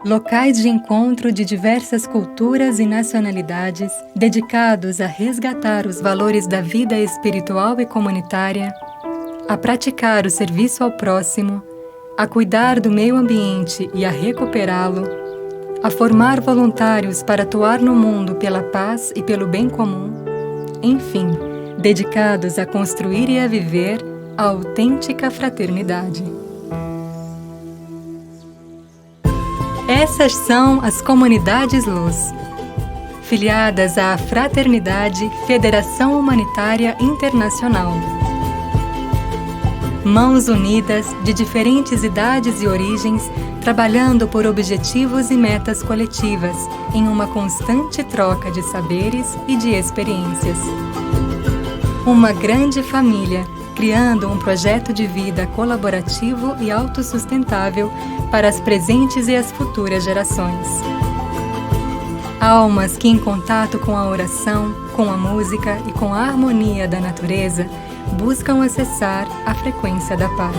Locais de encontro de diversas culturas e nacionalidades, dedicados a resgatar os valores da vida espiritual e comunitária, a praticar o serviço ao próximo, a cuidar do meio ambiente e a recuperá-lo, a formar voluntários para atuar no mundo pela paz e pelo bem comum, enfim, dedicados a construir e a viver a autêntica fraternidade. Essas são as Comunidades Luz, filiadas à Fraternidade Federação Humanitária Internacional. Mãos unidas de diferentes idades e origens, trabalhando por objetivos e metas coletivas, em uma constante troca de saberes e de experiências. Uma grande família, criando um projeto de vida colaborativo e autossustentável para as presentes e as futuras gerações. Almas que, em contato com a oração, com a música e com a harmonia da natureza, buscam acessar a frequência da paz.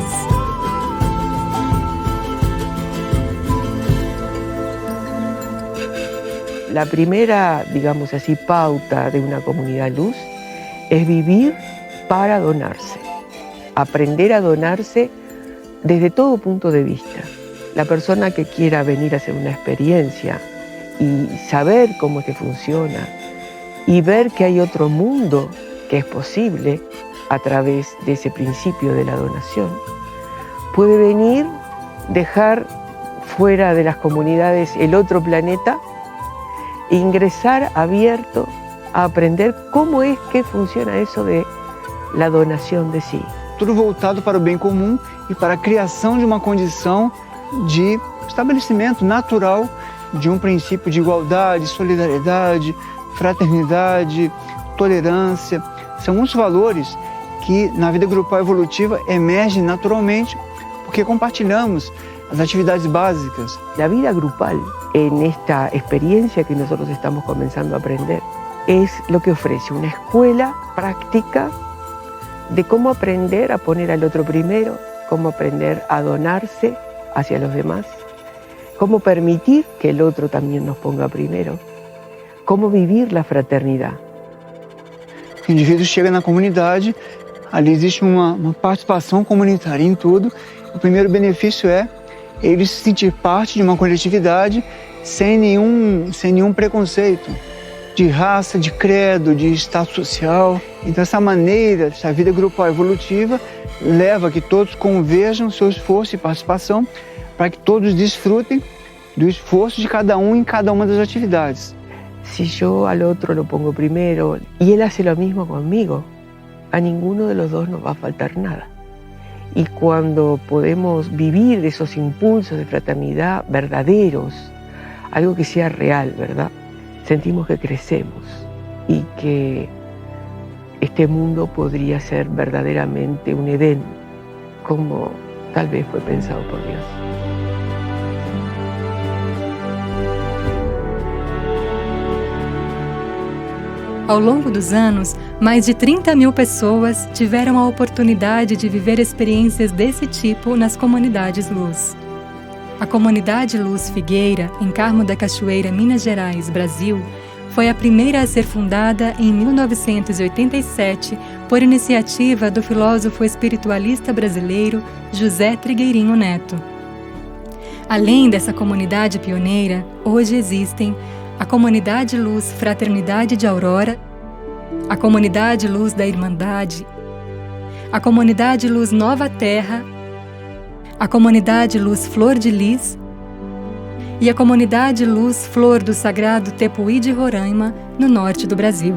La primera, digamos así, pauta de una comunidad luz es vivir para donarse, aprender a donarse desde todo punto de vista. La persona que quiera venir a hacer una experiencia y saber cómo es que funciona y ver que hay otro mundo que es posible a través de ese principio de la donación, puede venir, dejar fuera de las comunidades el otro planeta e ingresar abierto a aprender cómo es que funciona eso de la donação de si. Tudo voltado para o bem comum e para a criação de uma condição de estabelecimento natural de um princípio de igualdade, solidariedade, fraternidade, tolerância. São muitos valores que na vida grupal evolutiva emergem naturalmente porque compartilhamos as atividades básicas. La vida grupal en esta experiencia que nosotros estamos comenzando a aprender es lo que ofrece una escuela práctica de cómo aprender a poner al otro primero, cómo aprender a donarse hacia los demás, cómo permitir que el otro también nos ponga primero, cómo vivir la fraternidad. O indivíduo chega na comunidade, ali existe uma participação comunitária em tudo. O primeiro benefício é ele se sentir parte de uma coletividade sem nenhum preconceito de raça, de credo, de status social. Então essa maneira, essa vida grupal evolutiva leva a que todos converjam seu esforço e participação para que todos desfrutem do esforço de cada um em cada uma das atividades. Si yo al otro lo pongo primero y él hace lo mismo conmigo, a ninguno de los dos nos va a faltar nada. Y cuando podemos vivir esos impulsos de fraternidad verdaderos, algo que sea real, ¿verdad? Sentimos que crecemos y que este mundo podría ser verdaderamente un Edén, como tal vez fue pensado por Dios. Ao longo dos anos, mais de 30.000 pessoas tiveram a oportunidade de viver experiências desse tipo nas comunidades Luz. A Comunidade Luz Figueira, em Carmo da Cachoeira, Minas Gerais, Brasil, foi a primeira a ser fundada em 1987 por iniciativa do filósofo espiritualista brasileiro José Trigueirinho Neto. Além dessa comunidade pioneira, hoje existem a Comunidade Luz Fraternidade de Aurora, a Comunidade Luz da Irmandade, a Comunidade Luz Nova Terra, a Comunidade Luz Flor de Lis e a Comunidade Luz Flor do Sagrado Tepuí de Roraima, no norte do Brasil.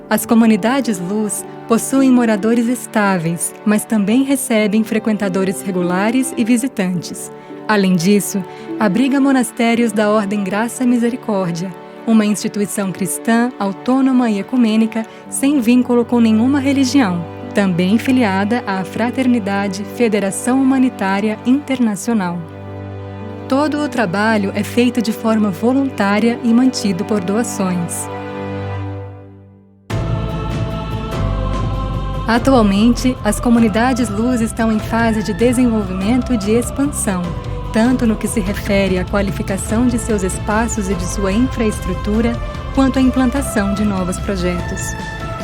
As comunidades Luz possuem moradores estáveis, mas também recebem frequentadores regulares e visitantes. Além disso, abriga monastérios da Ordem Graça e Misericórdia, uma instituição cristã, autônoma e ecumênica, sem vínculo com nenhuma religião, também filiada à Fraternidade Federação Humanitária Internacional. Todo o trabalho é feito de forma voluntária e mantido por doações. Atualmente, as comunidades Luz estão em fase de desenvolvimento e de expansão, tanto no que se refere à qualificação de seus espaços e de sua infraestrutura, quanto à implantação de novos projetos.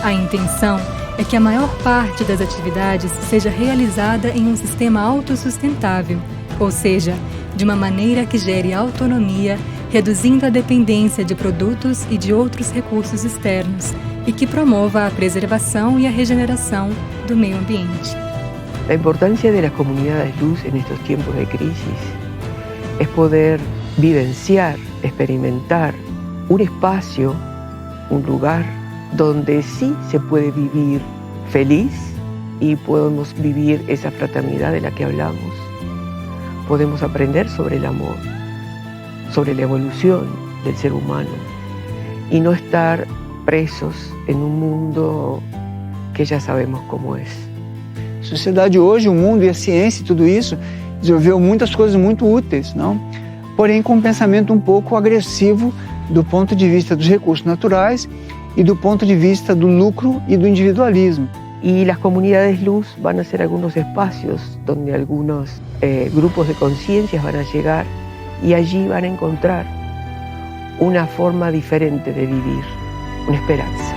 A intenção é que a maior parte das atividades seja realizada em um sistema autossustentável, ou seja, de uma maneira que gere autonomia, reduzindo a dependência de produtos e de outros recursos externos, e que promova a preservação e a regeneração do meio ambiente. La importancia de las comunidades luz en estos tiempos de crisis es poder vivenciar, experimentar un espacio, un lugar donde sí se puede vivir feliz y podemos vivir esa fraternidad de la que hablamos. Podemos aprender sobre el amor, sobre la evolución del ser humano y no estar presos en un mundo que ya sabemos cómo es. A sociedade hoje, o mundo e a ciência e tudo isso desenvolveu muitas coisas muito úteis, não? Porém com um pensamento um pouco agressivo do ponto de vista dos recursos naturais e do ponto de vista do lucro e do individualismo. Y las comunidades luz van a ser algunos espacios donde algunos grupos de conciencias van a llegar y allí van a encontrar una forma diferente de vivir, una esperanza.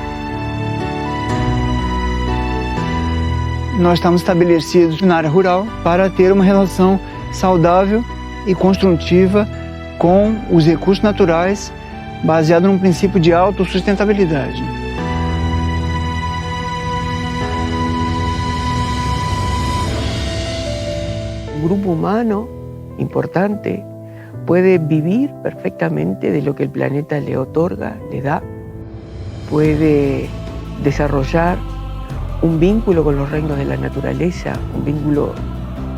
Nós estamos estabelecidos na área rural para ter uma relação saudável e construtiva com os recursos naturais, baseado num princípio de autossustentabilidade. Un grupo humano importante puede vivir perfectamente de lo que el planeta le otorga, le da, puede desarrollar un vínculo con los reinos de la naturaleza, un vínculo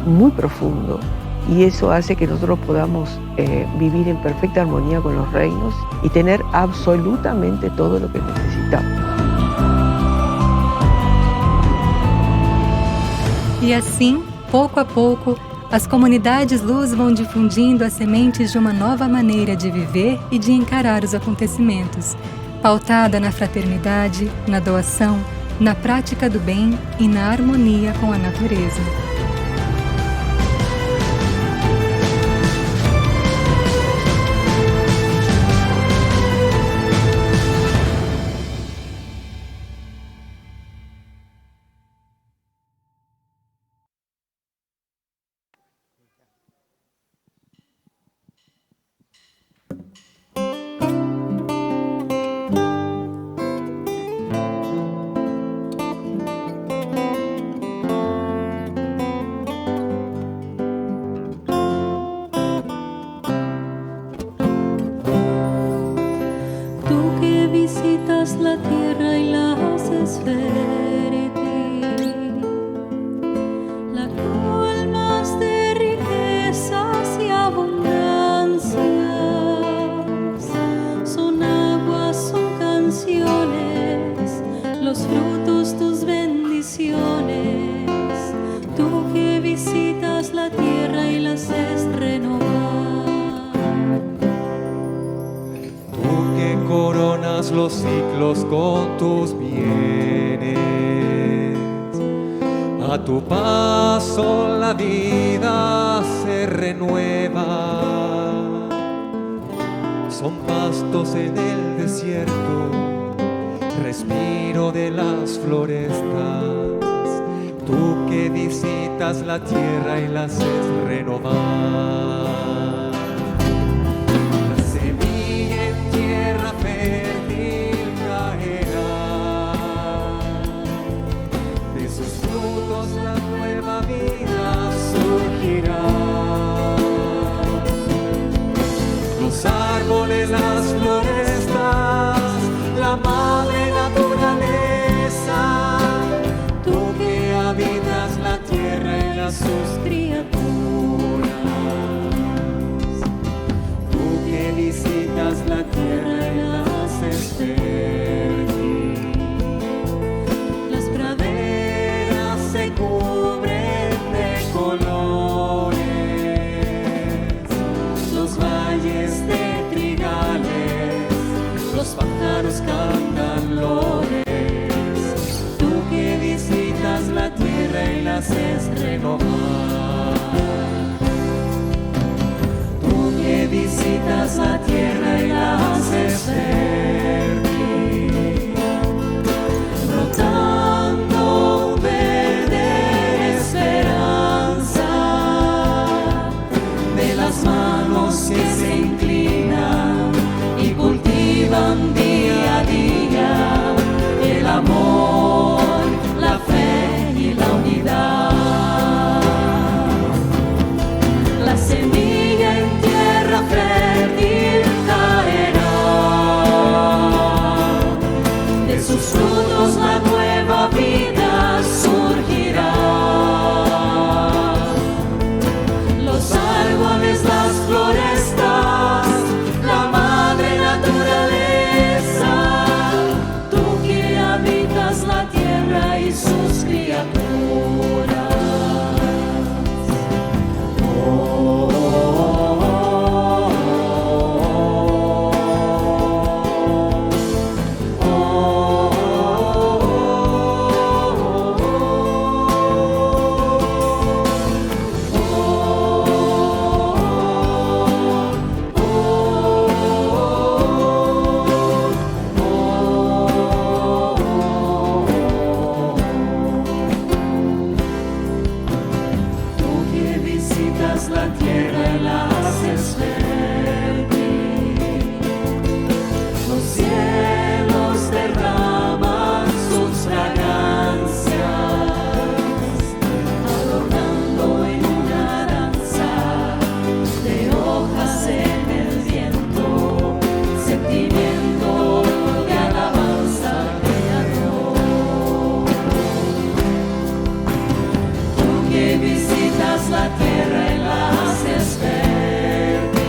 muy profundo, y eso hace que nosotros podamos vivir en perfecta armonía con los reinos y tener absolutamente todo lo que necesitamos. E assim, pouco a pouco, as comunidades luz vão difundindo as sementes de uma nova maneira de viver e de encarar os acontecimentos, pautada na fraternidade, na doação, na prática do bem e na harmonia com a natureza. La tierra y la haces fértil, la colmas de riquezas y abundancias, son aguas, son canciones, los frutos tus bendiciones, tú que visitas la tierra y la haces renovar. Coronas los ciclos con tus bienes, a tu paso la vida se renueva, son pastos en el desierto, respiro de las florestas, tú que visitas la tierra y la haces renovar. Fértil caerá, de sus frutos la nueva vida surgirá. Los árboles, las florestas, la madre naturaleza, tú que habitas la tierra y las sus criaturas, tú que visitas la tierra y la las praderas se cubren de colores, los valles de trigales, los pájaros cantan lores, tú que visitas la tierra y la haces renovar. visitas la tierra y la haces fértil, brotando verde esperanza de las manos que se inclinan y cultivan día a día el amor, la fe y la unidad. La semilla en tierra fértil caerá, de sus frutos la nueva vida surgirá. Los árboles, las florestas, la madre naturaleza, tú que habitas la tierra y sus criaturas. La tierra y la haces fértil, los cielos derraman sus fragancias, adornando en una danza de hojas en el viento, sentimiento de alabanza al Creador. Tú que visitas la tierra y la haces fértil,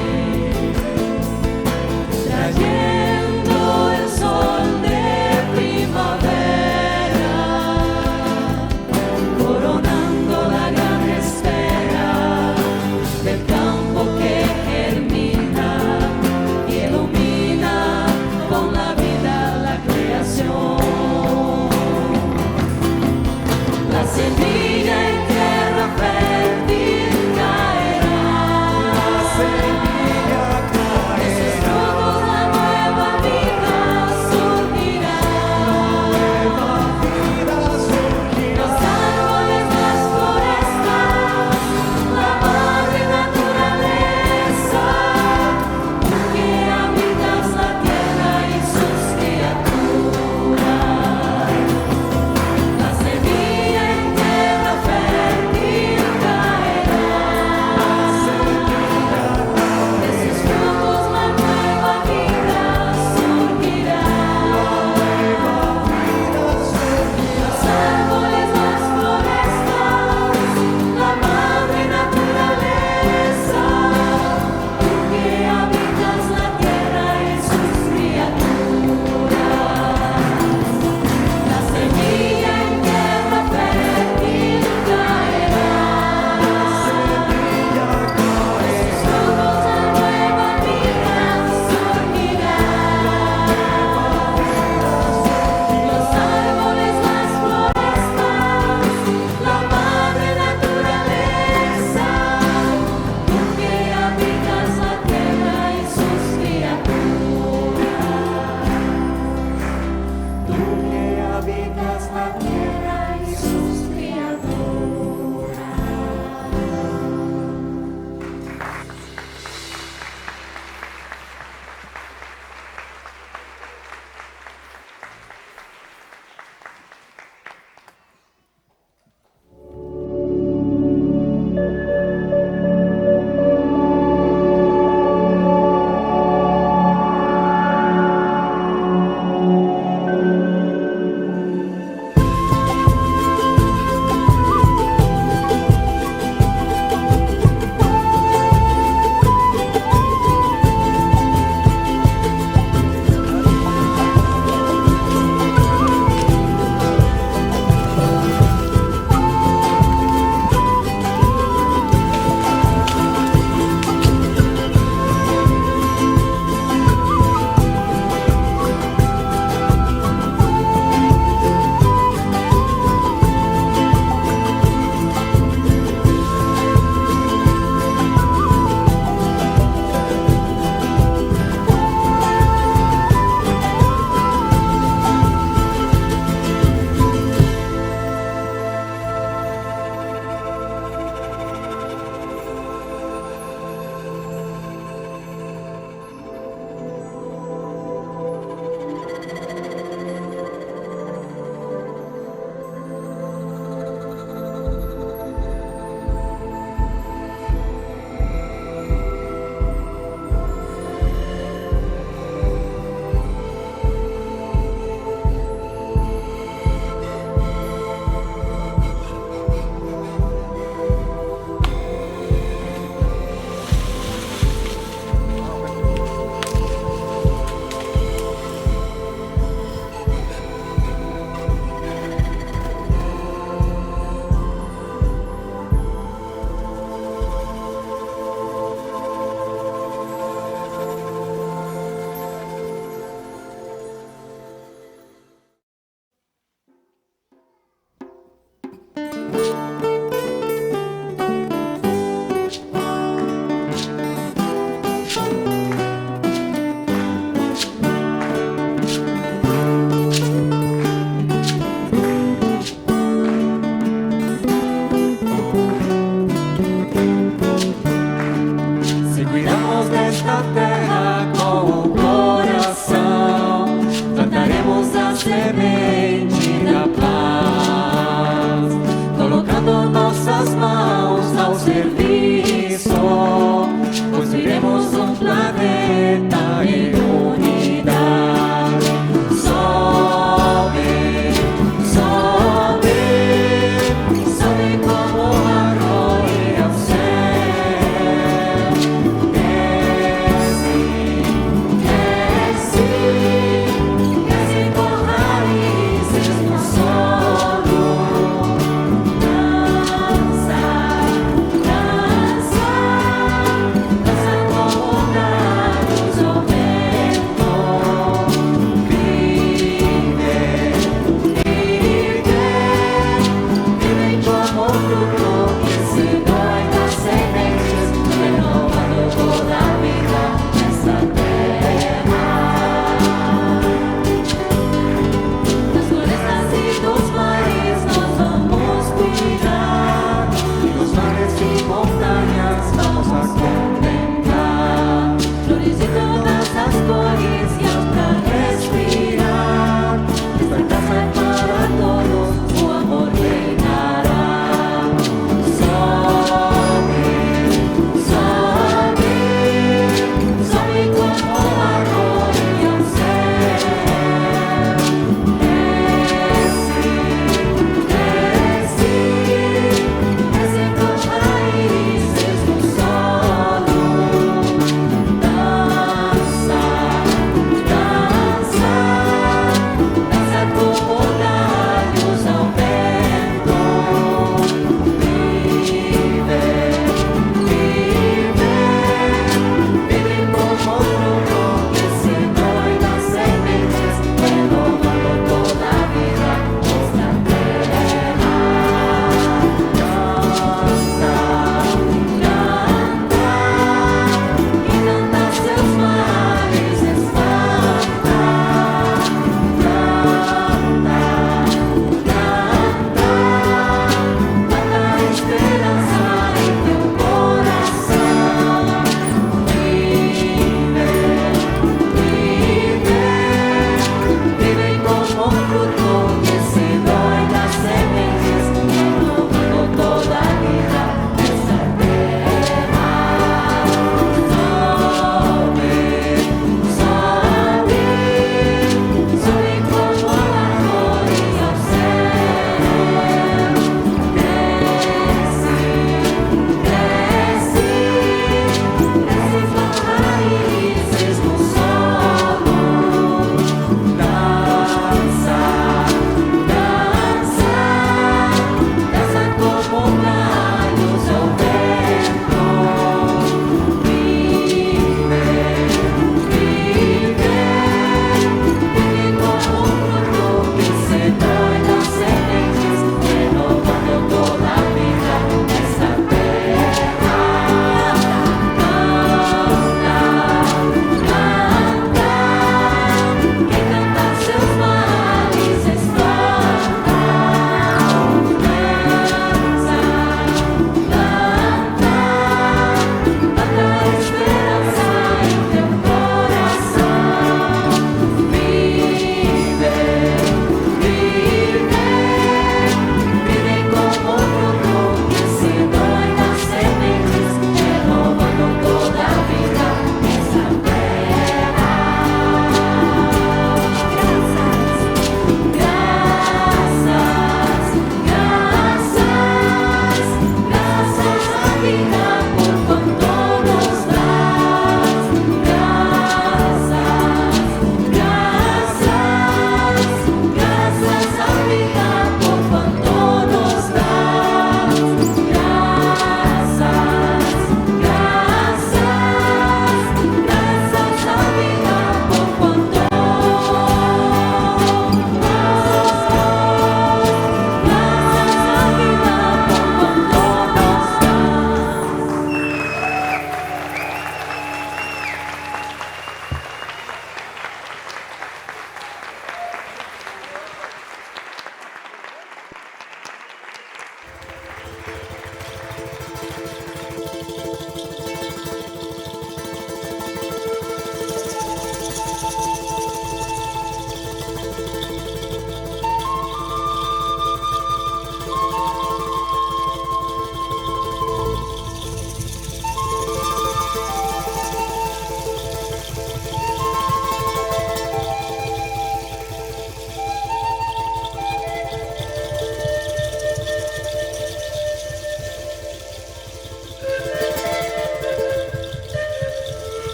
trayendo el sol de primavera, coronando la gran espera del campo que germina y ilumina con la vida la creación. La semilla en tierra fértil caerá, de sus frutos la nueva vida surgirá. Los árboles, las florestas, la madre naturaleza, tú que habitas la tierra y sus criaturas. La semilla en tierra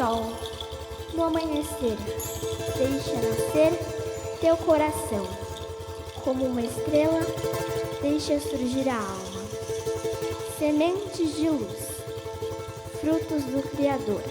sol, no amanhecer, deixa nascer teu coração. Como uma estrela, deixa surgir a alma. Sementes de luz, frutos do Criador.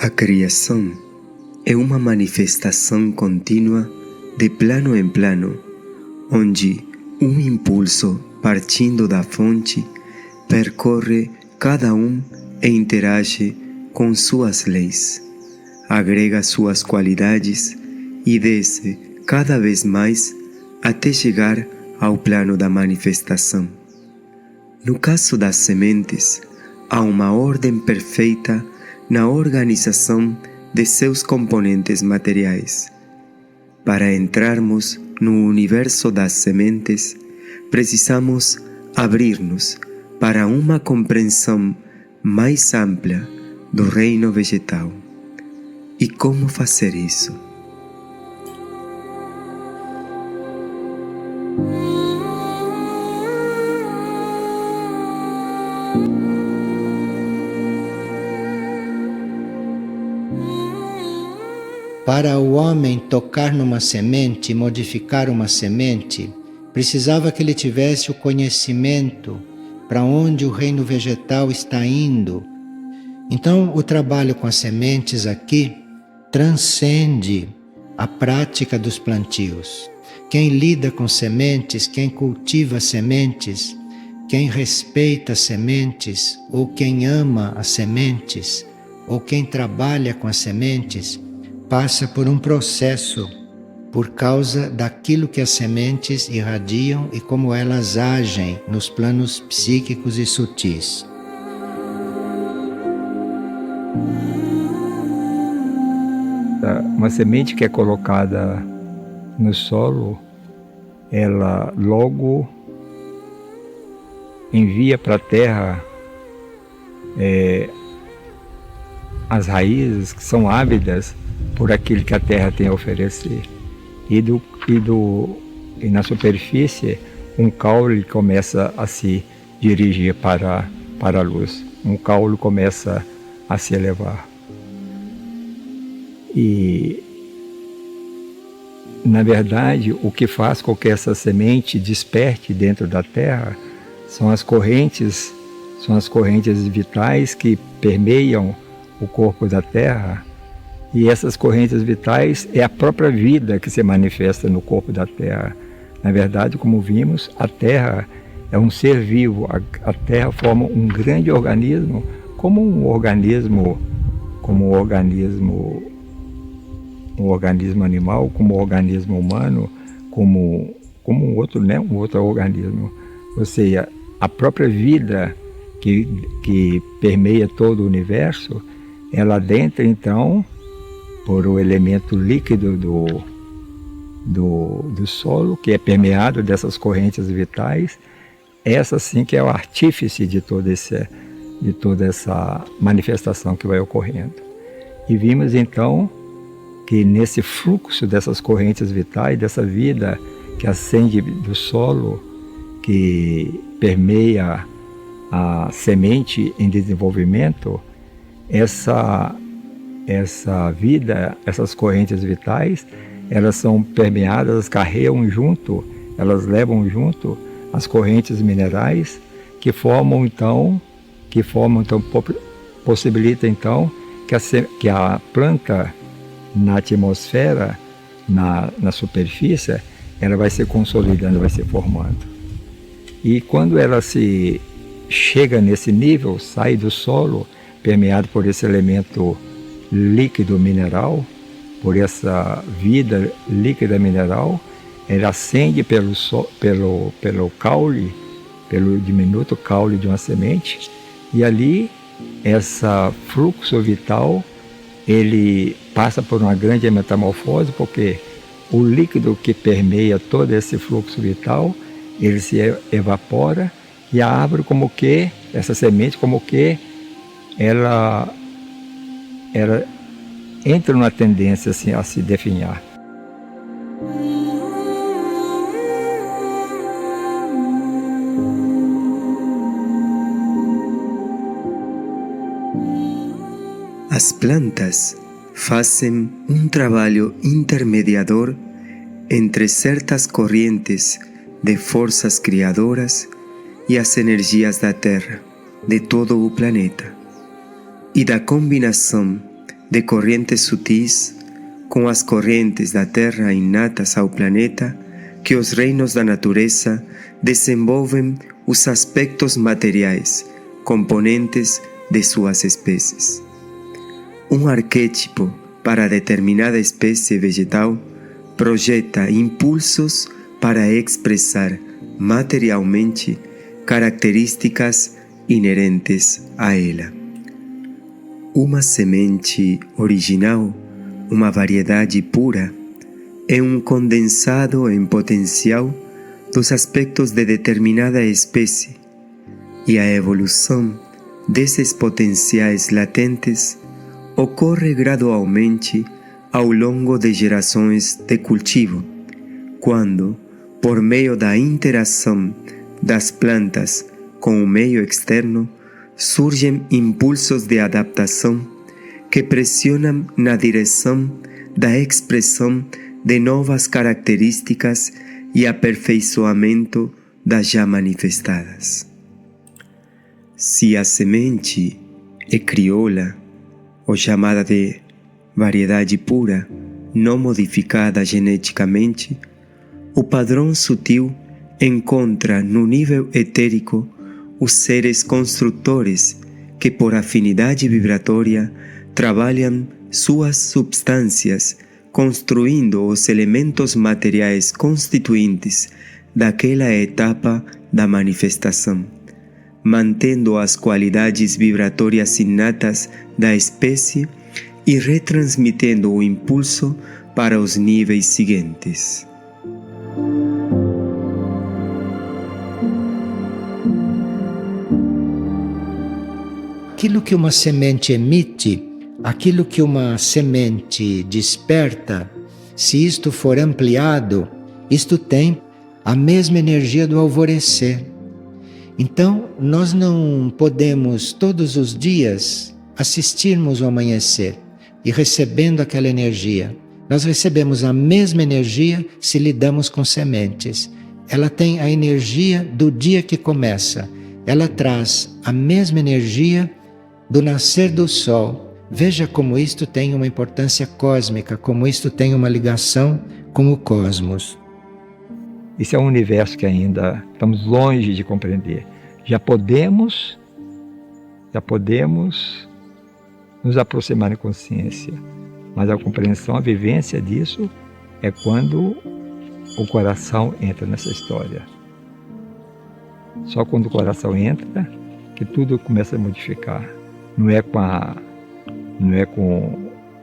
A criação é uma manifestação contínua de plano em plano, onde um impulso partindo da fonte percorre cada um e interage com suas leis, agrega suas qualidades e desce cada vez mais até chegar ao plano da manifestação. No caso das sementes, há uma ordem perfeita na organização de seus componentes materiais. Para entrarmos no universo das sementes, precisamos abrir-nos para uma compreensão mais ampla do reino vegetal. E como fazer isso? Para o homem tocar numa semente, modificar uma semente, precisava que ele tivesse o conhecimento para onde o reino vegetal está indo. Então, o trabalho com as sementes aqui transcende a prática dos plantios. Quem lida com sementes, quem cultiva sementes, quem respeita as sementes, ou quem ama as sementes, ou quem trabalha com as sementes, passa por um processo por causa daquilo que as sementes irradiam e como elas agem nos planos psíquicos e sutis. Uma semente que é colocada no solo, ela logo envia para a terra as raízes que são ávidas por aquilo que a terra tem a oferecer. E na superfície, um caule começa a se dirigir para a luz. Um caule começa a se elevar. E, na verdade, o que faz com que essa semente desperte dentro da terra são as correntes vitais que permeiam o corpo da terra. E essas correntes vitais é a própria vida que se manifesta no corpo da terra. Na verdade, como vimos, a terra é um ser vivo. A terra forma um grande organismo, como um organismo animal, como um organismo humano, como um outro organismo. Ou seja, a própria vida que permeia todo o universo, ela adentra então por o elemento líquido do solo, que é permeado dessas correntes vitais. Essa sim que é o artífice de toda essa manifestação que vai ocorrendo. E vimos então que nesse fluxo dessas correntes vitais, dessa vida que ascende do solo, que permeia a semente em desenvolvimento, essa vida, essas correntes vitais, elas são permeadas, elas carregam junto, elas levam junto as correntes minerais que possibilita então que a planta na atmosfera, na superfície, ela vai se consolidando, vai se formando. E quando ela se chega nesse nível, sai do solo, permeado por esse elemento líquido mineral, por essa vida líquida mineral, ela ascende pelo caule, pelo diminuto caule de uma semente, e ali esse fluxo vital, ele passa por uma grande metamorfose, porque o líquido que permeia todo esse fluxo vital, ele se evapora E a árvore como que, essa semente como que, ela entra numa tendência assim, a se definhar. As plantas fazem um trabalho intermediador entre certas correntes de forças criadoras e as energias da Terra, de todo o planeta, e da combinação de correntes sutis com as correntes da Terra inatas ao planeta que os reinos da natureza desenvolvem os aspectos materiais, componentes de suas espécies. Um arquétipo para determinada espécie vegetal projeta impulsos para expressar materialmente características inerentes a ela. Uma semente original, uma variedade pura, é um condensado em potencial dos aspectos de determinada espécie, e a evolução desses potenciais latentes ocorre gradualmente ao longo de gerações de cultivo, quando, por meio da interação das plantas com o meio externo, surgem impulsos de adaptação que pressionam na direção da expressão de novas características e aperfeiçoamento das já manifestadas. Se a semente é crioula, ou chamada de variedade pura, não modificada geneticamente, o padrão sutil encontra no nível etérico os seres construtores que, por afinidade vibratória, trabalham suas substâncias, construindo os elementos materiais constituintes daquela etapa da manifestação, mantendo as qualidades vibratórias inatas da espécie e retransmitendo o impulso para os níveis seguintes. Aquilo que uma semente emite, aquilo que uma semente desperta, se isto for ampliado, isto tem a mesma energia do alvorecer. Então, nós não podemos todos os dias assistirmos o amanhecer e recebendo aquela energia. Nós recebemos a mesma energia se lidamos com sementes. Ela tem a energia do dia que começa. Ela traz a mesma energia do nascer do sol. Veja como isto tem uma importância cósmica, como isto tem uma ligação com o cosmos. Isso é um universo que ainda estamos longe de compreender. Já podemos nos aproximar em consciência, mas a compreensão, a vivência disso é quando o coração entra nessa história. Só quando o coração entra que tudo começa a modificar. Não é com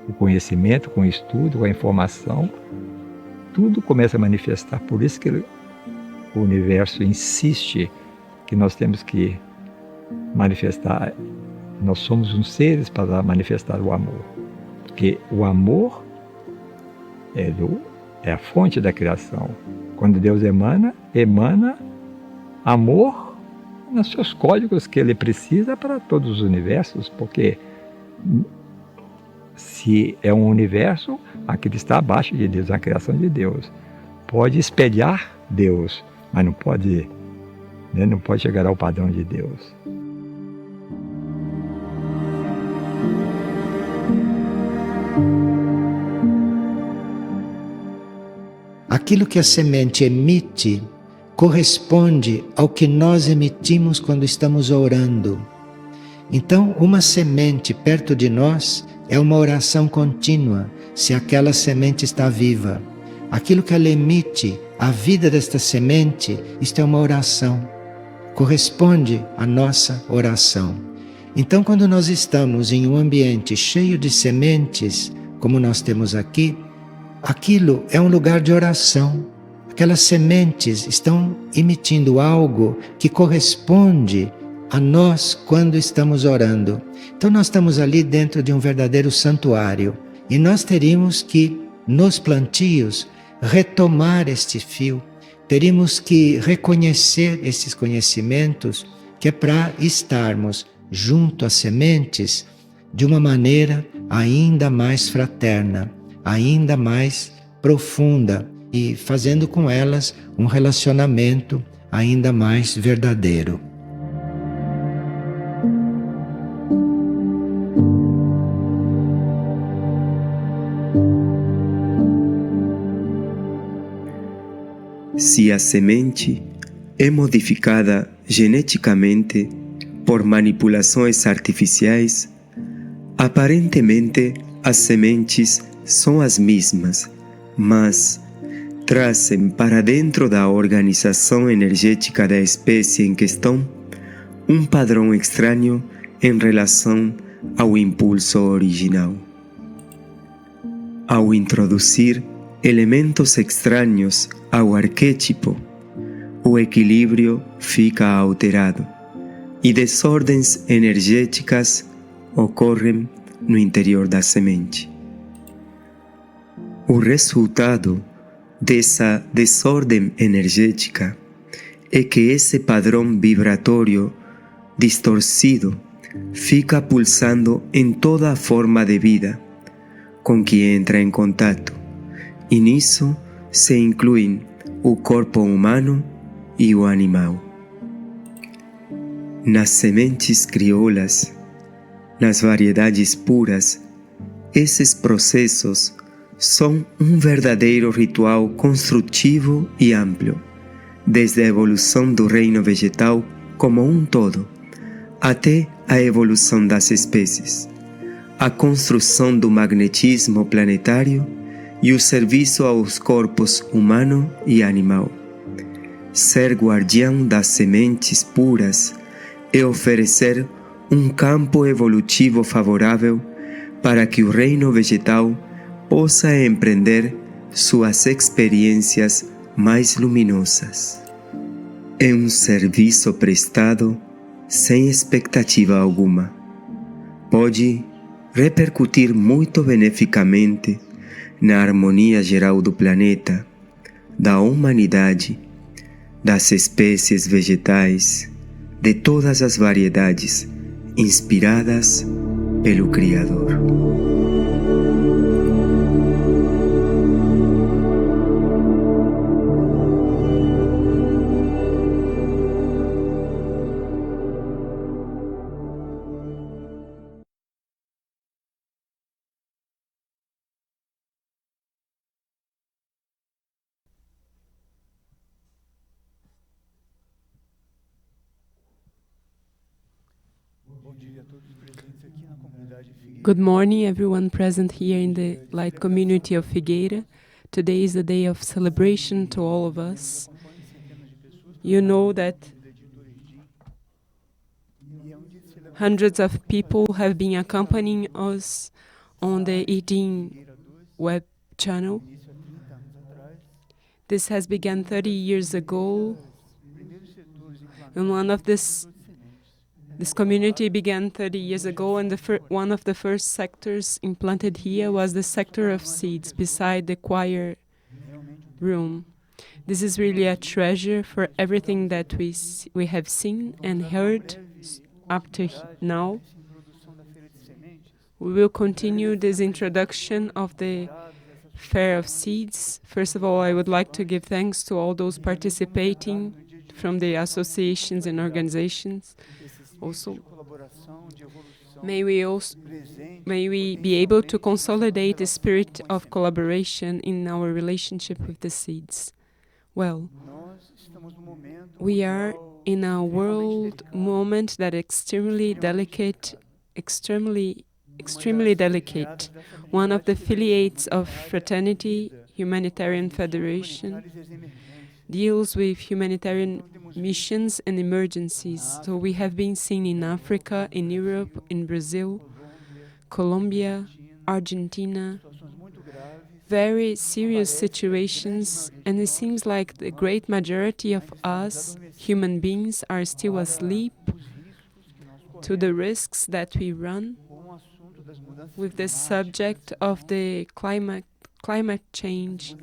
o conhecimento, com o estudo, com a informação. Tudo começa a manifestar. Por isso que o universo insiste que nós temos que manifestar. Nós somos uns seres para manifestar o amor. Porque o amor é a fonte da criação. Quando Deus emana amor nos seus códigos que Ele precisa para todos os universos, porque se é um universo, aquele está abaixo de Deus, a criação de Deus. Pode espelhar Deus, mas não pode chegar ao padrão de Deus. Aquilo que a semente emite corresponde ao que nós emitimos quando estamos orando. Então, uma semente perto de nós é uma oração contínua, se aquela semente está viva. Aquilo que ela emite, a vida desta semente, isto é uma oração. Corresponde à nossa oração. Então, quando nós estamos em um ambiente cheio de sementes, como nós temos aqui, aquilo é um lugar de oração. Aquelas sementes estão emitindo algo que corresponde a nós quando estamos orando. Então nós estamos ali dentro de um verdadeiro santuário e nós teríamos que, nos plantios, retomar este fio. Teríamos que reconhecer esses conhecimentos que é para estarmos junto às sementes de uma maneira ainda mais fraterna, ainda mais profunda e fazendo com elas um relacionamento ainda mais verdadeiro. Se a semente é modificada geneticamente por manipulações artificiais, aparentemente as sementes são as mesmas, mas trazem para dentro da organização energética da espécie em questão um padrão estranho em relação ao impulso original. Ao introduzir elementos estranhos ao arquétipo, o equilíbrio fica alterado e desordens energéticas ocorrem no interior da semente. O resultado dessa desordem energética é que esse padrão vibratório distorcido fica pulsando em toda a forma de vida com que entra em contato, e nisso se incluem o corpo humano e o animal. Nas sementes crioulas, nas variedades puras, esses processos são um verdadeiro ritual construtivo e amplo, desde a evolução do reino vegetal como um todo, até a evolução das espécies, a construção do magnetismo planetário e o serviço aos corpos humano e animal. Ser guardião das sementes puras é oferecer um campo evolutivo favorável para que o reino vegetal possa empreender suas experiências mais luminosas. É um serviço prestado sem expectativa alguma. Pode repercutir muito beneficamente na harmonia geral do planeta, da humanidade, das espécies vegetais, de todas as variedades, inspiradas pelo Criador. Good morning, everyone present here in the light community of Figueira. Today is a day of celebration to all of us. You know that hundreds of people have been accompanying us on the Irdin web channel. This has begun 30 years ago, and this community began 30 years ago, and one of the first sectors implanted here was the sector of seeds beside the choir room. This is really a treasure for everything that we have seen and heard up to now. We will continue this introduction of the Fair of Seeds. First of all, I would like to give thanks to all those participating from the associations and organizations. Also, may we be able to consolidate the spirit of collaboration in our relationship with the seeds. Well, we are in a world moment that extremely delicate. One of the affiliates of Fraternity Humanitarian Federation deals with humanitarian missions and emergencies. So we have been seen in Africa, in Europe, in Brazil, Colombia, Argentina, very serious situations, and it seems like the great majority of us, human beings, are still asleep to the risks that we run with the subject of the climate change,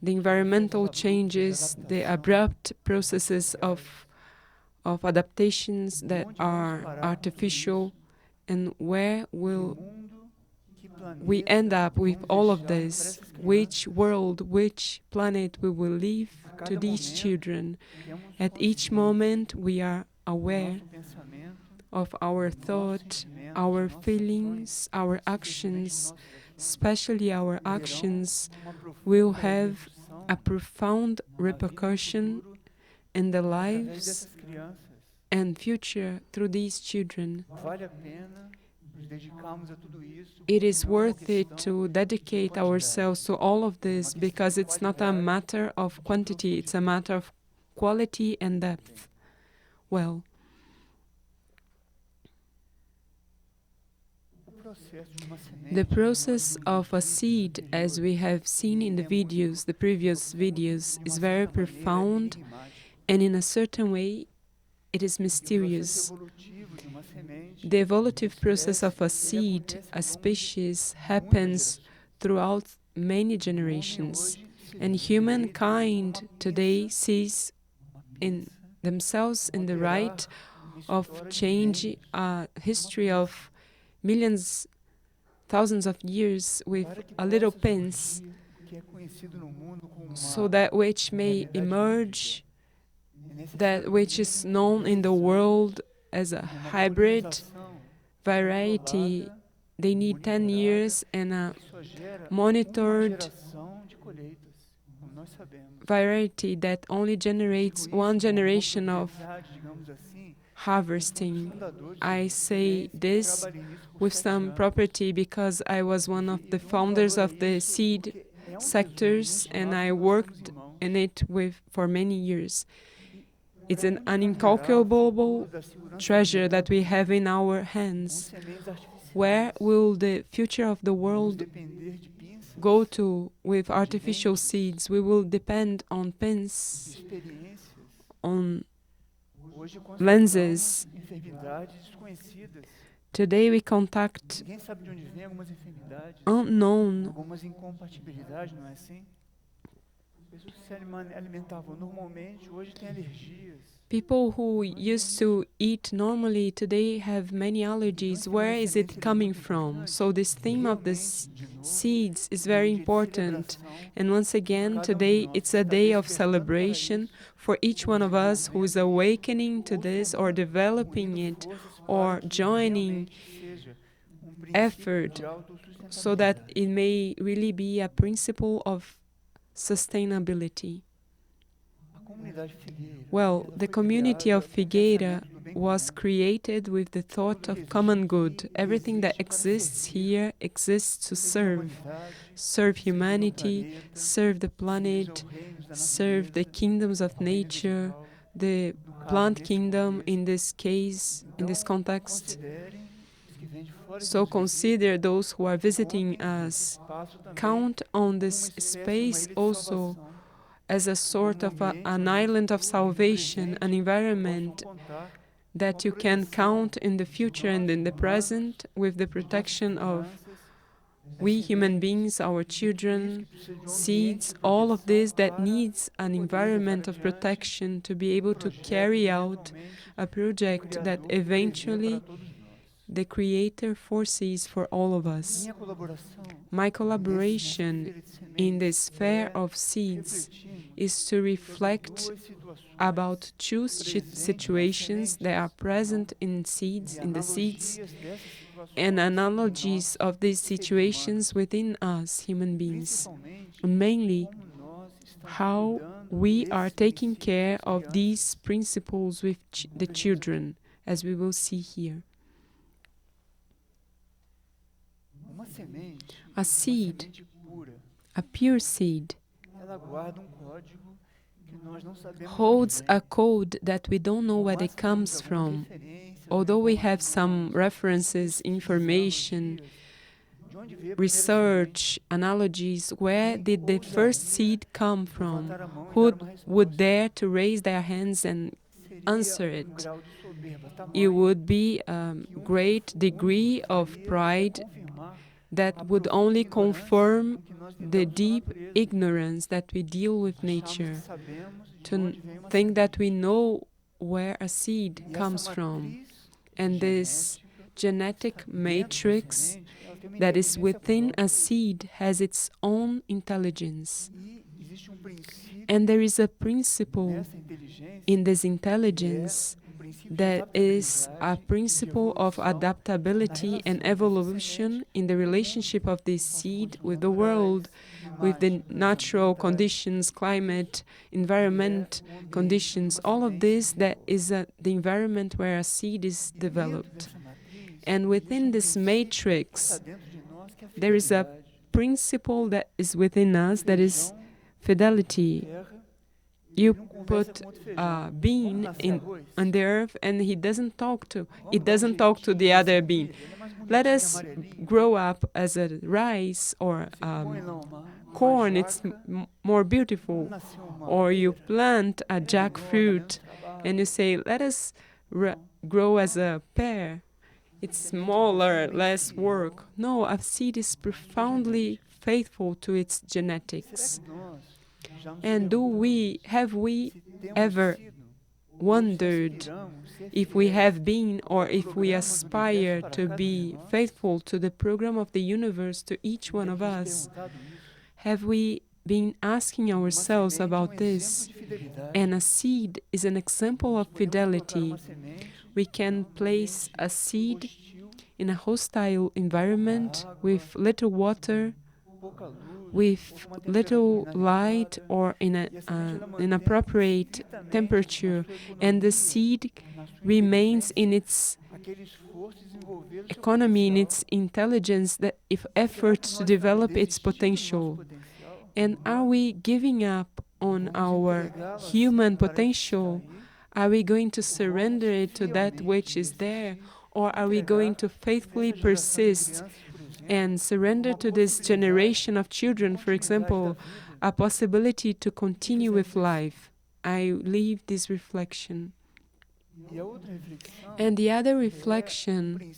the environmental changes, the abrupt processes of adaptations that are artificial, and where will we end up with all of this? Which world, which planet we will leave to these children? At each moment we are aware of our thought, our feelings, our actions, especially our actions, will have a profound repercussion in the lives and future through these children. It is worth it to dedicate ourselves to all of this, because it's not a matter of quantity, it's a matter of quality and depth. Well, the process of a seed, as we have seen in the videos, the previous videos, is very profound, and in a certain way, it is mysterious. The evolutive process of a seed, a species, happens throughout many generations, and humankind today sees in themselves in the right of change a history of millions, thousands of years with a little pinch, so that which may emerge, that which is known in the world as a hybrid variety, they need 10 years, and a monitored variety that only generates one generation of harvesting. I say this with some property because I was one of the founders of the seed sectors, and I worked in it for many years. It's an incalculable treasure that we have in our hands. Where will the future of the world go to with artificial seeds? We will depend on pins, on lenses. Today we contact unknown. People who used to eat normally today have many allergies. Where is it coming from? So this theme of the seeds is very important. And once again, today it's a day of celebration for each one of us who is awakening to this, or developing it, or joining effort, so that it may really be a principle of sustainability. Well, the community of Figueira was created with the thought of common good. Everything that exists here exists to serve humanity, serve the planet, serve the kingdoms of nature, the plant kingdom in this case, in this context. So consider those who are visiting us. Count on this space also as a sort of an island of salvation, an environment that you can count in the future and in the present with the protection of we human beings, our children, seeds, all of this that needs an environment of protection to be able to carry out a project that eventually the Creator foresees for all of us. My collaboration in the sphere of seeds is to reflect about two situations that are present in seeds, in the seeds, and analogies of these situations within us, human beings. Mainly, how we are taking care of these principles with the children, as we will see here. A seed, a pure seed, holds a code that we don't know where it comes from. Although we have some references, information research analogies, where did the first seed come from? Who would dare to raise their hands and answer it? It would be a great degree of pride that would only confirm the deep ignorance that we deal with nature, to think that we know where a seed comes from. And this genetic matrix that is within a seed has its own intelligence. And there is a principle in this intelligence that is a principle of adaptability and evolution in the relationship of this seed with the world, with the natural conditions, climate, environment conditions, all of this that is the environment where a seed is developed. And within this matrix, there is a principle that is within us that is fidelity. You put a bean on the earth and it doesn't talk to the other bean. Let us grow up as a rice or corn, it's more beautiful. Or you plant a jackfruit and you say, let us grow as a pear. It's smaller, less work. No, a seed is profoundly faithful to its genetics. And have we ever wondered if we have been, or if we aspire to be faithful to the program of the universe, to each one of us? Have we been asking ourselves about this? And a seed is an example of fidelity. We can place a seed in a hostile environment with little water, with little light, or in an appropriate temperature, and the seed remains in its economy, in its intelligence, that if effort to develop its potential. And are we giving up on our human potential? Are we going to surrender it to that which is there? Or are we going to faithfully persist and surrender to this generation of children, for example, a possibility to continue with life? I leave this reflection. And the other reflection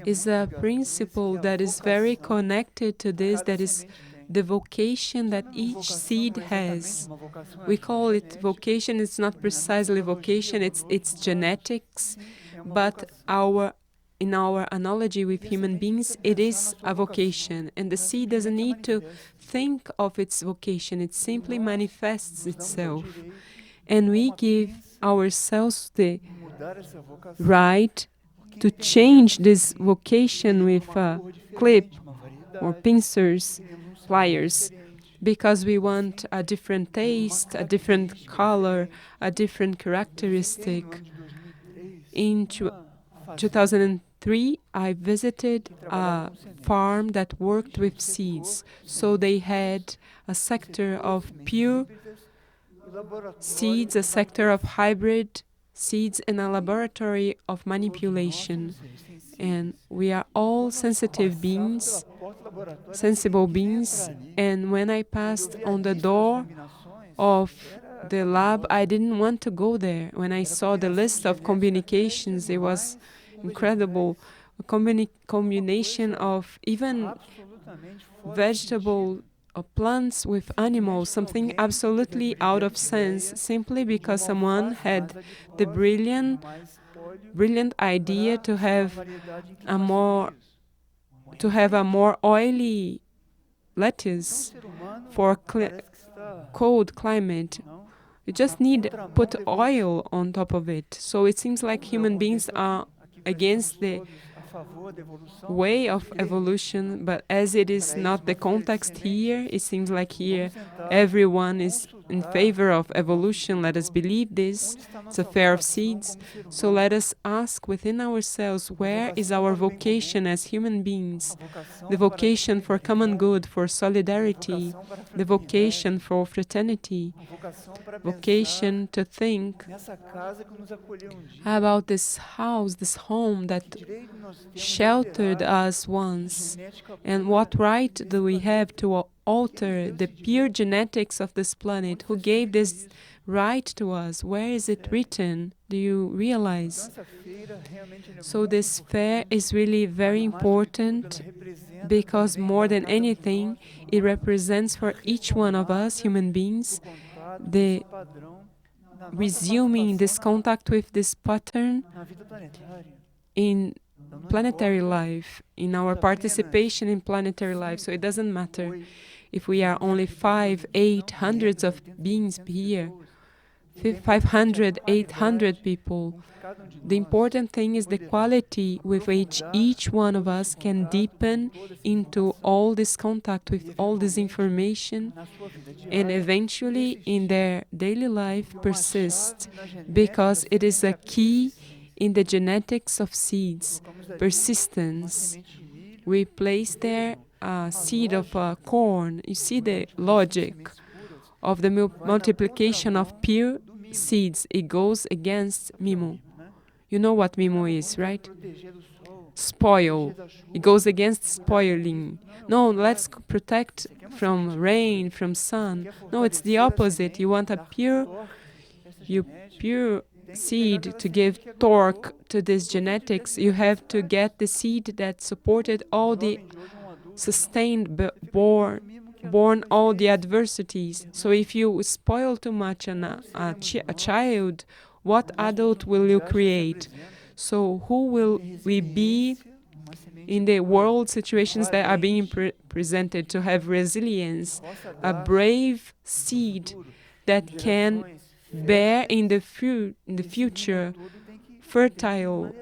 is a principle that is very connected to this, that is the vocation that each seed has. We call it vocation. It's not precisely vocation, it's genetics, but in our analogy with human beings, it is a vocation. And the seed doesn't need to think of its vocation, it simply manifests itself. And we give ourselves the right to change this vocation with a clip or pincers, pliers, because we want a different taste, a different color, a different characteristic. In 2003, I visited a farm that worked with seeds. So they had a sector of pure seeds, a sector of hybrid seeds, and a laboratory of manipulation. And we are all sensitive beings, sensible beings. And when I passed on the door of the lab, I didn't want to go there. When I saw the list of communications, it was incredible. A combination of even vegetable or plants with animals, something absolutely out of sense, simply because someone had the brilliant idea to have a more oily lettuce for cold climate. You just need put oil on top of it. So it seems like human beings are against the way of evolution, but as it is not the context here, it seems like here everyone is in favor of evolution. Let us believe this. It's a fair of seeds. So let us ask within ourselves, where is our vocation as human beings? The vocation for common good, for solidarity, the vocation for fraternity, vocation to think about this house, this home that sheltered us once, and what right do we have to alter the pure genetics of this planet? Who gave this right to us? Where is it written? Do you realize? So this fair is really very important because more than anything, it represents for each one of us, human beings, the resuming this contact with this pattern in planetary life, in our participation in planetary life. So it doesn't matter if we are only 5, 8, hundreds of beings here, 500, 800 people. The important thing is the quality with which each one of us can deepen into all this contact with all this information and eventually in their daily life persist, because it is a key in the genetics of seeds, persistence. We place there a seed of corn. You see the logic of the multiplication of pure seeds. It goes against mimo. You know what mimo is, right? Spoil. It goes against spoiling. No, let's protect from rain, from sun. No, it's the opposite. You want a pure seed to give torque to this genetics. You have to get the seed that supported all the sustained, born all the adversities. So if you spoil too much a child, what adult will you create? So who will we be in the world situations that are being presented to have resilience, a brave seed that can bear in the future fertile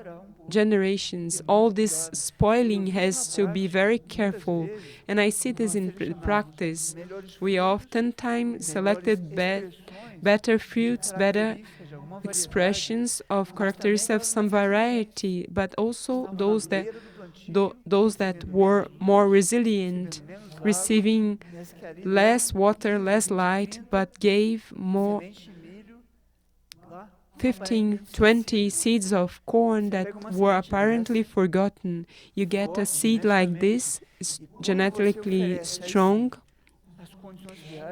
generations? All this spoiling has to be very careful, and I see this in practice. We oftentimes selected better fruits, better expressions of characteristics of some variety, but also those that were more resilient, receiving less water, less light, but gave more 15, 20 seeds of corn that were apparently forgotten. You get a seed like this, genetically strong,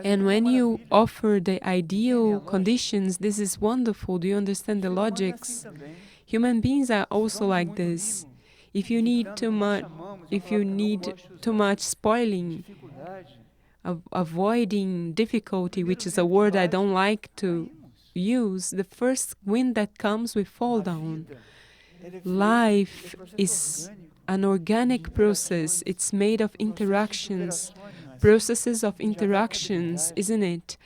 and when you offer the ideal conditions, this is wonderful. Do you understand the logics? Human beings are also like this. If you need too much spoiling, avoiding difficulty, which is a word I don't like to use, the first wind that comes, we fall down. Life is an organic process. It's made of interactions, processes of interactions, isn't it?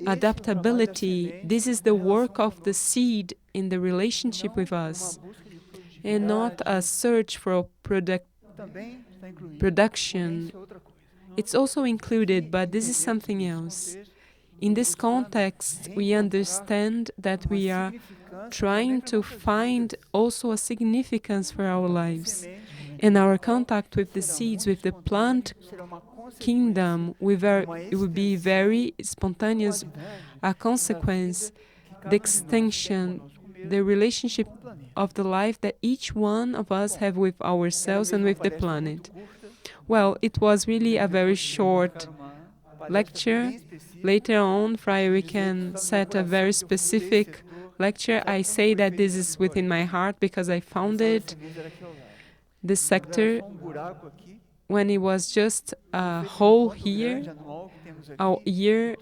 Adaptability. This is the work of the seed in the relationship with us, and not a search for production. It's also included, but this is something else. In this context, we understand that we are trying to find also a significance for our lives. And our contact with the seeds, with the plant kingdom, it will be very spontaneous, a consequence, the extension, the relationship of the life that each one of us have with ourselves and with the planet. Well, it was really a very short lecture. Later on, Friar, we can set a very specific lecture. I say that this is within my heart because I founded this sector when it was just a hole here. Our year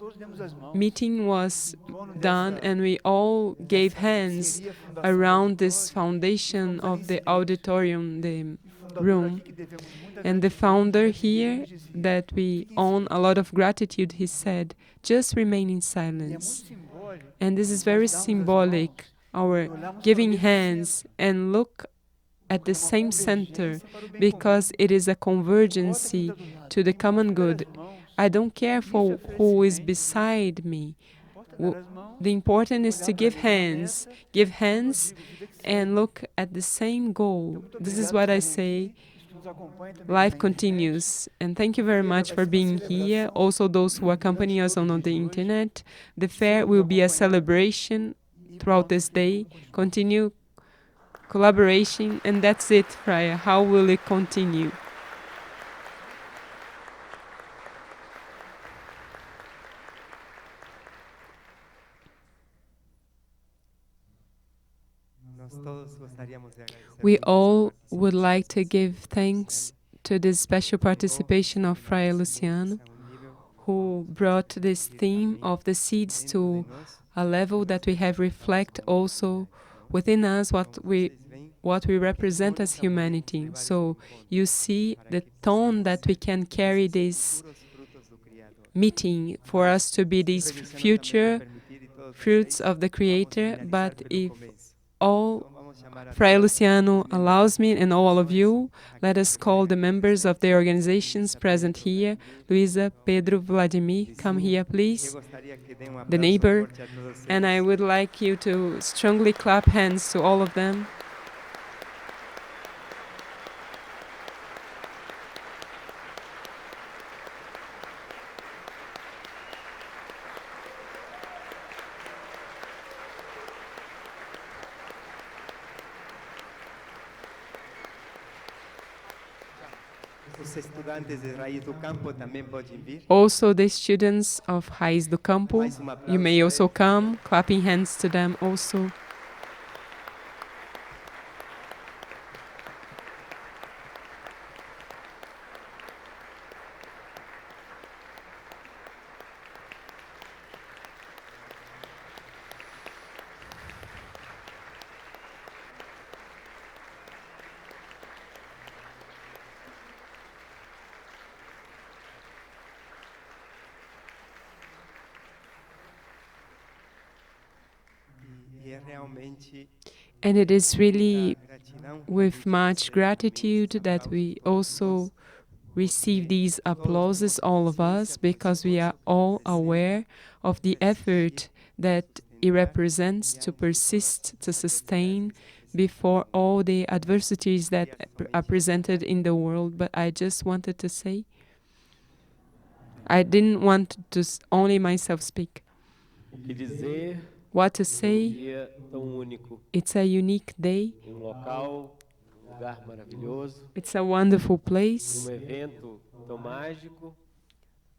meeting was done and we all gave hands around this foundation of the auditorium, the room. And the founder here, that we own a lot of gratitude, he said, just remain in silence. And this is very symbolic, our giving hands and look at the same center, because it is a convergency to the common good. I don't care for who is beside me. The important is to give hands and look at the same goal. This is what I say. Life continues. And thank you very much for being here. Also, those who accompany us on the internet. The fair will be a celebration throughout this day. Continue collaboration, and that's it, Friar. How will it continue? We all would like to give thanks to this special participation of Friar Luciano, who brought this theme of the seeds to a level that we have reflect also within us what we represent as humanity. So you see the tone that we can carry this meeting for us to be these future fruits of the Creator, but if all Friar Luciano allows me and all of you, let us call the members of the organizations present here. Luisa, Pedro, Vladimir, come here please. The neighbor. And I would like you to strongly clap hands to all of them. Also, the students of Raiz do Campo, you may also come, clapping hands to them also. And it is really with much gratitude that we also receive these applauses, all of us, because we are all aware of the effort that it represents to persist, to sustain before all the adversities that are presented in the world. But I just wanted to say, I didn't want to only myself speak. What to say? It's a unique day. It's a wonderful place.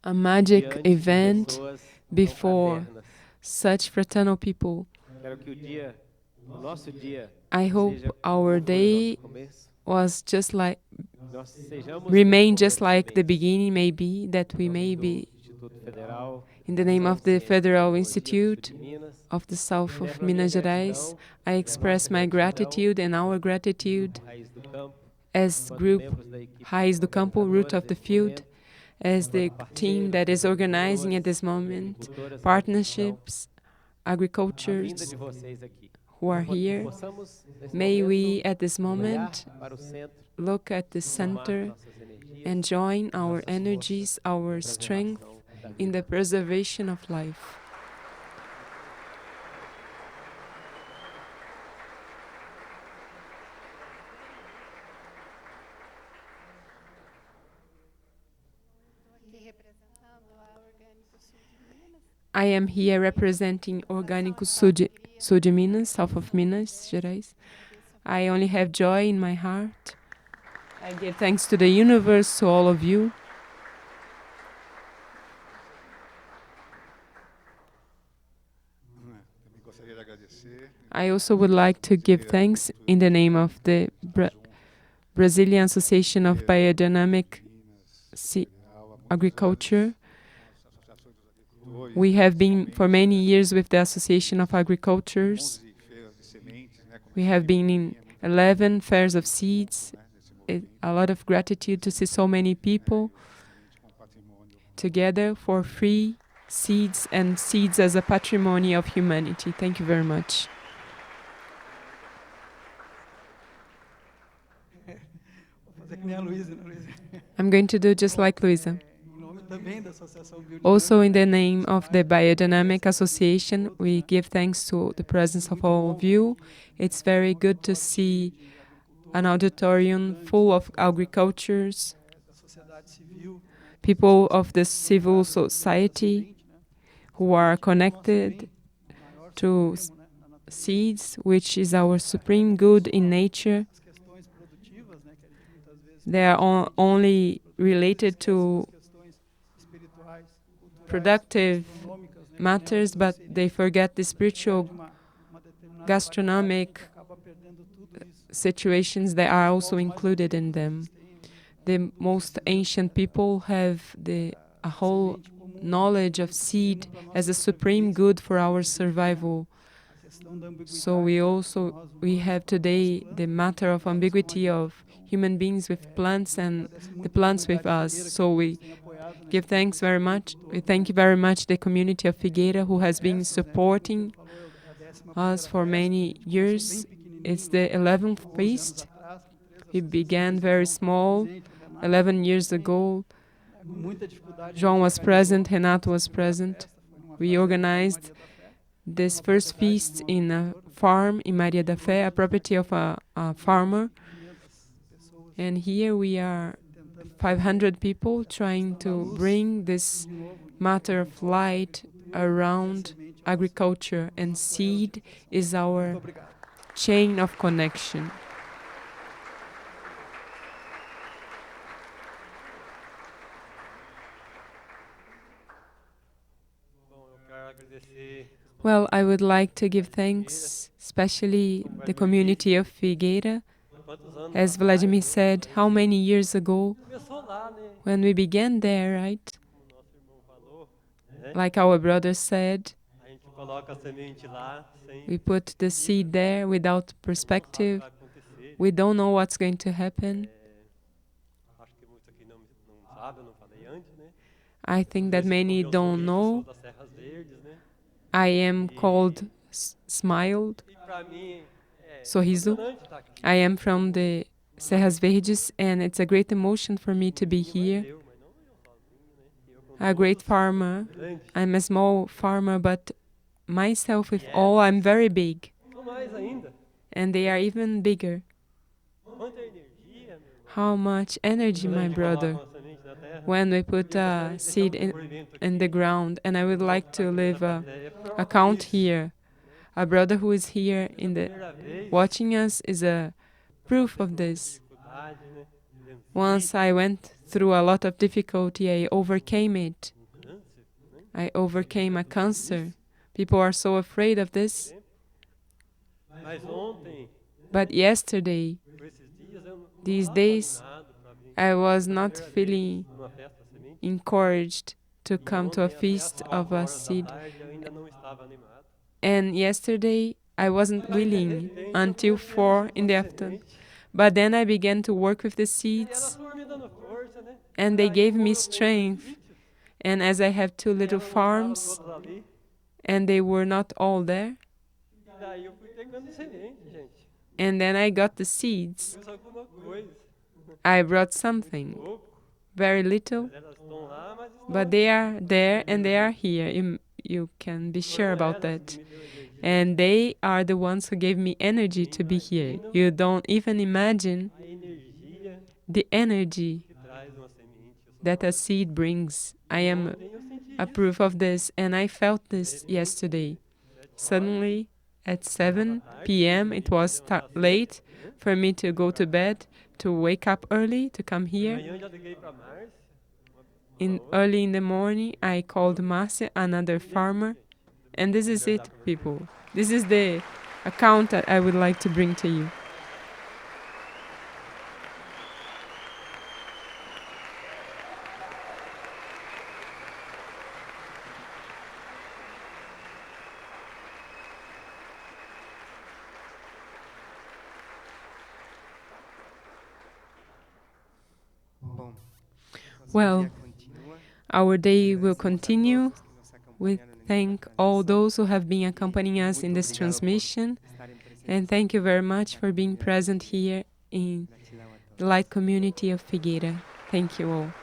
A magic event before such fraternal people. I hope our day was just like, remain just like the beginning, maybe, that we may be in the name of the Federal Institute of the South of Minas Gerais. I express my gratitude and our gratitude as group Raiz do Campo, Root of the Field, as the team that is organizing at this moment, partnerships, agricultures who are here. May we at this moment look at the center and join our energies, our strength in the preservation of life. I am here representing Orgânico Sul de Minas, south of Minas Gerais. I only have joy in my heart. I give thanks to the universe, to all of you. I also would like to give thanks in the name of the Brazilian Association of Biodynamic Agriculture. We have been for many years with the Association of Agricultures. We have been in 11 fairs of seeds. A lot of gratitude to see so many people together for free seeds and seeds as a patrimony of humanity. Thank you very much. I'm going to do just like Luisa. Also, in the name of the Biodynamic Association, we give thanks to the presence of all of you. It's very good to see an auditorium full of agricultures, people of the civil society who are connected to seeds, which is our supreme good in nature. They are only related to productive matters, but they forget the spiritual, gastronomic situations that are also included in them. The most ancient people have a whole knowledge of seed as a supreme good for our survival. So we have today the matter of ambiguity of human beings with plants and the plants with us. So we give thanks very much. We thank you very much the community of Figueira who has been supporting us for many years. It's the 11th feast. We began very small, 11 years ago. João was present, Renato was present. We organized this first feast in a farm in Maria da Fé, a property of a farmer. And here we are 500 people trying to bring this matter of light around agriculture, and seed is our chain of connection. Well, I would like to give thanks, especially the community of Figueira. As Vladimir said, how many years ago, when we began there, right? Like our brother said, we put the seed there without perspective. We don't know what's going to happen. I think that many don't know. I am called Smiled, Sorriso. I am from the Serras Verdes, and it's a great emotion for me to be here. A great farmer. I'm a small farmer, but myself with all, I'm very big. And they are even bigger. How much energy, my brother, when we put a seed in the ground. And I would like to leave a account here. A brother who is here watching us is a proof of this. Once I went through a lot of difficulty, I overcame it. I overcame a cancer. People are so afraid of this. But yesterday, these days, I was not feeling encouraged to come to a feast of a seed. And yesterday, I wasn't willing until 4 in the afternoon. But then I began to work with the seeds, and they gave me strength. And as I have 2 little farms, and they were not all there, and then I got the seeds. I brought something, very little, but they are there and they are here. You can be sure about that. And they are the ones who gave me energy to be here. You don't even imagine the energy that a seed brings. I am a proof of this, and I felt this yesterday. Suddenly, at 7 p.m., it was late for me to go to bed, to wake up early, to come here. Early in the morning, I called Marcia, another farmer, and this is it, people. This is the account that I would like to bring to you. Well, our day will continue. We thank all those who have been accompanying us in this transmission. And thank you very much for being present here in the Light Community of Figueira. Thank you all.